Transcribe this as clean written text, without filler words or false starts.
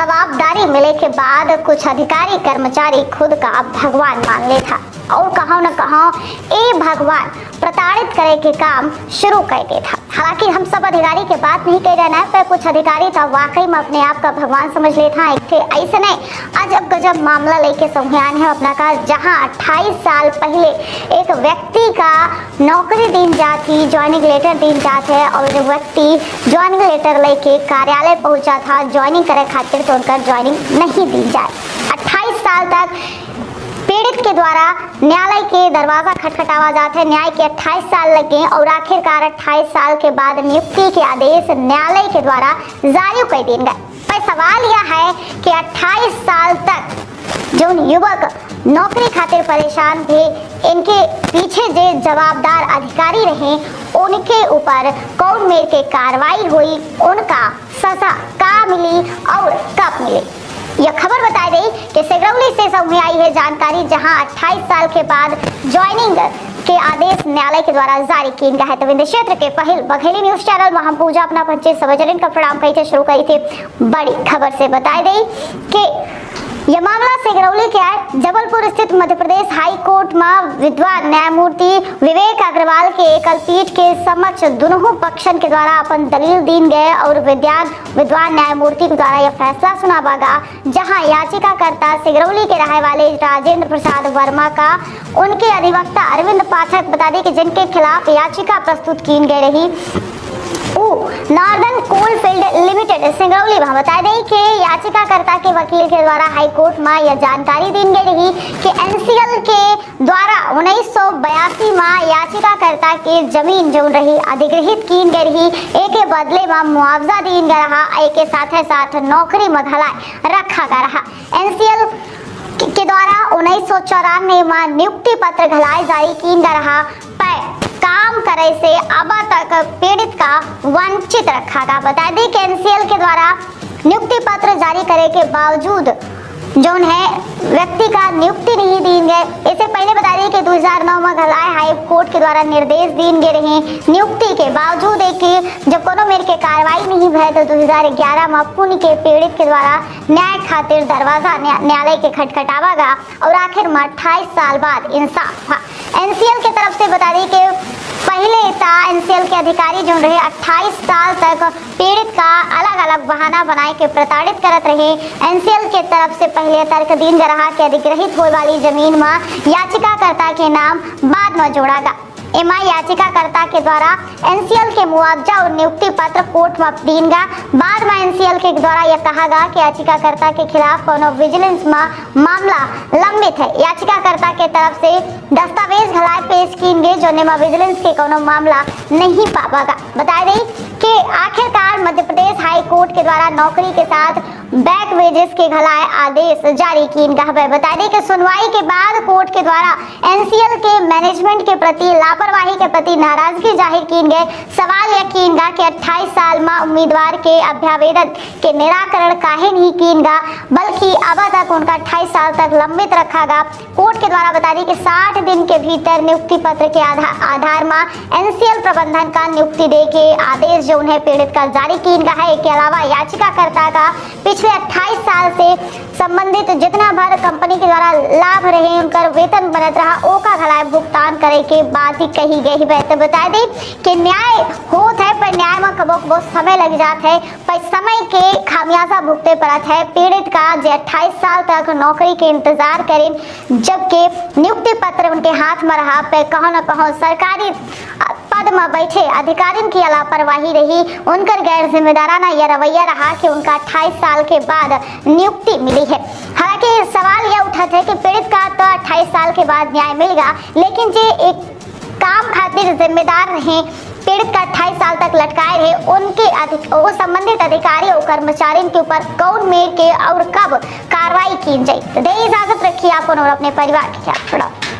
जवाबदारी मिले के बाद कुछ अधिकारी कर्मचारी खुद का भगवान मान ले था और कहाँ न कहाँ ए भगवान प्रताड़ित करे के काम शुरू कर दे था। हालांकि हम सब अधिकारी के बात नहीं कह रहे हैं, पर कुछ अधिकारी तो वाकई में अपने आप का भगवान समझ ले था। एक थे ऐसे नहीं अजब गजब मामला लेके संज्ञान है अपना का, जहां 28 साल पहले एक व्यक्ति का नौकरी दिन जाती, ज्वाइनिंग लेटर दिन जाते है और जो व्यक्ति ज्वाइनिंग लेटर लेके कार्यालय पहुंचा था ज्वाइनिंग करे खातिर, तो उनका ज्वाइनिंग नहीं दी जाए। 28 साल तक पीड़ित के द्वारा न्यायालय के दरवाजा खटखटावा जाते है, न्याय के 28 साल लगे और आखिरकार 28 साल के बाद नियुक्ति के आदेश न्यायालय के द्वारा जारी कर दिए गए। पर सवाल यह है कि 28 साल तक जो युवक नौकरी खातिर परेशान थे, इनके पीछे जो जवाबदार अधिकारी रहे, उनके ऊपर कौन मेर के कार्रवाई हुई, उनका सजा का मिली और कब मिली। यह खबर बता दी कि सिगरौली से सामने आई है जानकारी, जहां 28 साल के बाद ज्वाइनिंग के आदेश न्यायालय के द्वारा जारी किए गए हैं। तो विंध्य क्षेत्र के पहल बघेली न्यूज चैनल में हम पूजा अपना पंचे सवजन का प्रणाम कही शुरू करी थी। बड़ी खबर से बता दी कि यह मामला सिगरौली के जबलपुर स्थित मध्य प्रदेश हाई कोर्ट में विद्वान न्यायमूर्ति विवेक अग्रवाल के एकल पीठ के समक्ष दोनों पक्षन के द्वारा अपन दलील दीन गए और विद्वान न्यायमूर्ति के द्वारा यह फैसला सुनावा गया, जहां याचिकाकर्ता सिगरौली के रहने वाले राजेंद्र प्रसाद वर्मा का उनके अधिवक्ता अरविंद पाठक बता दें कि जिनके खिलाफ याचिका प्रस्तुत की गई रही नॉर्दर्न कोलफील्ड लिमिटेड सिगरौली में। बता दें कि याचिकाकर्ता के वकील के द्वारा हाई कोर्ट में यह जानकारी दी गई रही कि एनसीएल के द्वारा 1982 में याचिकाकर्ता की जमीन जो रही अधिग्रहित की गई रही, एक के बदले में मुआवजा दी गया रहा, एक के साथ नौकरी में घलाए रखा गया रहा। एनसीएल के द्वारा 1994 में नियुक्ति पत्र घलाए जारी की गया रहा, पर काम करे से अब तक पीड़ित का वंचित रखा गया। बता दें कि एनसीएल के द्वारा नियुक्ति पत्र जारी करे के बावजूद जो है व्यक्ति का नियुक्ति नहीं दी गए। इससे पहले बता दें कि 2009 में घलाए हाई कोर्ट के द्वारा निर्देश दी गए रहे नियुक्ति के बावजूद जब कोनो मेर के कार्रवाई नहीं भय, तो 2011 में पुण्य के पीड़ित के द्वारा न्याय खातिर दरवाजा न्यायालय के खटखटावा गया और आखिर में 28 साल बाद इंसाफ हुआ। एनसीएल की तरफ से बता दें कि पहले एनसीएल के अधिकारी जो रहे 28 साल तक पीड़ित का अलग अलग बहाना बनाए के प्रताड़ित करत रहे। एनसीएल के तरफ से पहले तर्क दीन रहा कि अधिग्रहित होने वाली जमीन में याचिकाकर्ता के नाम बाद में जोड़ा गया। एमआई याचिकाकर्ता के द्वारा एनसीएल के मुआवजा और नियुक्ति पत्र कोर्ट में दीन गया। बाद में एनसीएल के द्वारा यह कहा गया कि याचिकाकर्ता के खिलाफ कोनो विजिलेंस में मामला लंबित है। याचिकाकर्ता के तरफ से दस्तावेज घलाए पेश की गए, जो में विजिलेंस के कोनो मामला नहीं पावागा। बता दें कि आखिरकार मध्य प्रदेश हाई कोर्ट के द्वारा नौकरी के साथ बैक वेजेस के घलाए आदेश जारी किए गए। बता दें कि सुनवाई के बाद कोर्ट के द्वारा एनसीएल के मैनेजमेंट के प्रति लापरवाही के प्रति नाराजगी जाहिर की गए। सवाल यह किया गया कि 28 साल में उम्मीदवार के अभ्यावेदन के निराकरण काहे नहीं किया गया, बल्कि अब तक उनका 28 साल तक लंबित रखा गया। कोर्ट के द्वारा बता दें कि 60 दिन के भीतर नियुक्ति पत्र के आधार में एनसीएल प्रबंधन का नियुक्ति दे के आदेश जो उन्हें पीड़ित का जारी किया गया है। इसके अलावा याचिकाकर्ता का पिछले 28 साल से संबंधित जितना भर कंपनी के द्वारा लाभ रहे उनका वेतन बनत रहा, ओका घलाए भुगतान करे के बात ही कही गई है। तो बता दें कि न्याय होता है, पर न्याय में कबो बहुत समय लग जाता है, पर समय के खामियाजा भुगते पड़त है। पीड़ित का जो 28 साल तक नौकरी के इंतजार करें, जबकि नियुक्ति पत्र उनके हाथ में रहा, पर कहो न कहो सरकारी पद में बैठे अधिकारियों की लापरवाही रही, उनकर गैर जिम्मेदाराना यह रवैया रहा कि उनका 28 साल के बाद नियुक्ति मिली है। हालांकि सवाल यह उठा है कि पीड़ित का तो 28 साल के बाद न्याय मिलेगा, लेकिन जो एक काम खातिर जिम्मेदार रहे, पीड़ित का 28 साल तक लटकाए रहे, उनके संबंधित अधिकारी और कर्मचारियों के ऊपर कौन मेर के और कब कार्रवाई की जाए। तो दे इजाजत रखिए आप और अपने परिवार की।